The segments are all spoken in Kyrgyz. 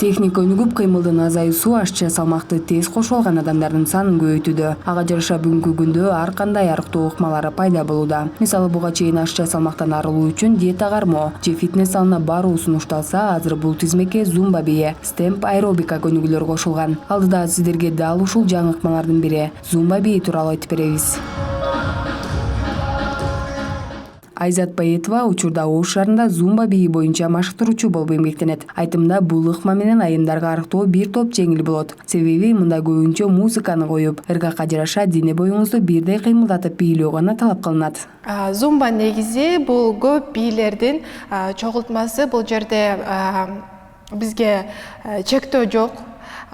Техника өнүгүп, кыймылдын азаюусу ашча салмакты тез кошо алган адамдардын санын көбөйтүүдө. Ага жараша бүгүнкү күндө ар кандай арыктоо ыкмалары пайда болууда. Мисалы, буга чейин ашча салмактан арылуу үчүн диета кармоо же фитнес залына баруу сунушталса, азыр бул тизмеке зумба бие, стемп аэробика көнүгүүлөр кошулган. Алдыда сиздерге дал ушул жаңы ыкмалардын бири зумба бие тууралуу айтып беребиз. Айзат Баетова учурда Ош шаарында зумба бии боюнча машыктыруучу болуп эмгектенет. Айтымда бул ыкма менен айымдарга арыктоо бир топ жеңил болот. Себеби мында көбүнчө музыканы коюп, ыргакка жараша дене боюңузду бирдей кыймылдатып бийлөө гана талап кылынат. Зумба негизи бул көп бийлердин чогултмасы. Бул жерде бизге чектөө жок.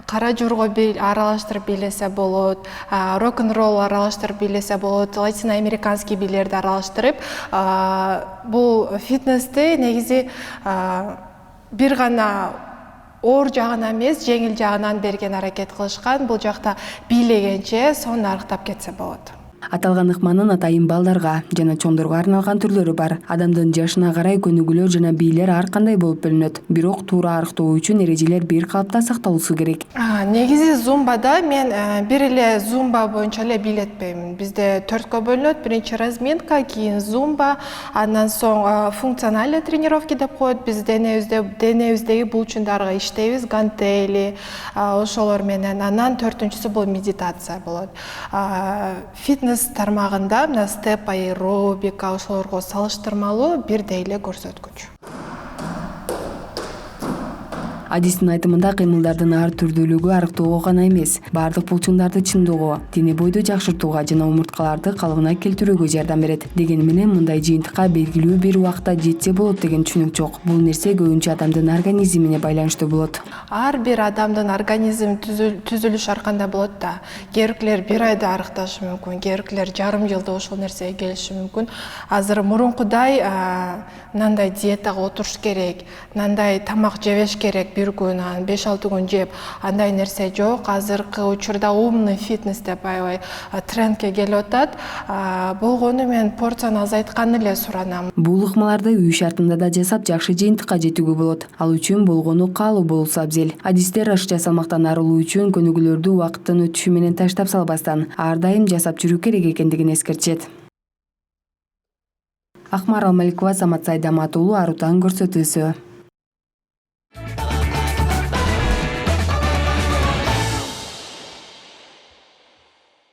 Кара жорго аралаштырып бийлесе болот, рок-н-ролл аралаштырып бийлесе болот, латиноамериканский бийлерди аралаштырып, бул фитнести негизи бир гана оор жагынан эмес, жеңил жагынан берген аракет кылышкан. Бул жакта бийлегенче сонун арыктап кетсе болот. Аталган ыкманын атайын балдарга жана чоңдорго арналган түрлөрү бар. Адамдын жашына карай көнүгүүлөр жана бийлер ар кандай болуп бөлүнөт. Бирок туура арыктоо үчүн эрежелер бир калыпта сакталуусу керек. Негизи зумбада мен бир эле зумба боюнча эле бийлетпейм. Бизде 4кө бөлүнөт. Биринчи разминка, кийин зумба, андан соң функциональный тренировки деп коет. Биз денебиздеги булчуңдарга иштейбиз, гантели, ошолор менен. Анан 4-үнчүсү бул медитация болот. Фитнес тармагында мына степ аэробика ошолорго салыштырмалуу бирдей эле көрсөткүч. Адистин айтымында кыймылдардын ар түрдүүлүгү арыктоого гана эмес, бардык булчуңдарды чыңдоого, дене бойду жакшыртууга жана омурткаларды калыбына келтирүүгө жардам берет. Дегени менен мындай жыйынтыкка белгилүү бир убакта жетсе болот деген түшүнүк жок. Бул нерсе көбүнчө адамдын организмине байланыштуу болот. Ар бир адамдын организм түзүлүшү ар кандай болот да. Кээбиркилер бир айда арыкташы мүмкүн, кээбиркилер жарым жылда ошол нерсеге келиши мүмкүн. Азыр мурункудай мындай диетага отуруш керек, мындай тамак жебеш керек, бир күн, 5-6 күн жеп, андай нерсе жок. Азыркы учурда умный фитнес деп аябай трендке келип атат. Болгону мен порцияны азайтканды эле суранам. Бул ыкмаларды үй шартында да жасап, жакшы жыйынтыкка жетүүгө болот. Ал үчүн болгону каалоо болсо абзел. Адистер ашча салмактан арылуу үчүн көнүгүүлөрдү убакыттын өтүшү менен таштап салбастан, ар дайым жасап жүрүү керек экендигин эскертет. Акмарал Маликова, Самат Сайдамат уулу, Арутан көрсөтүүсү.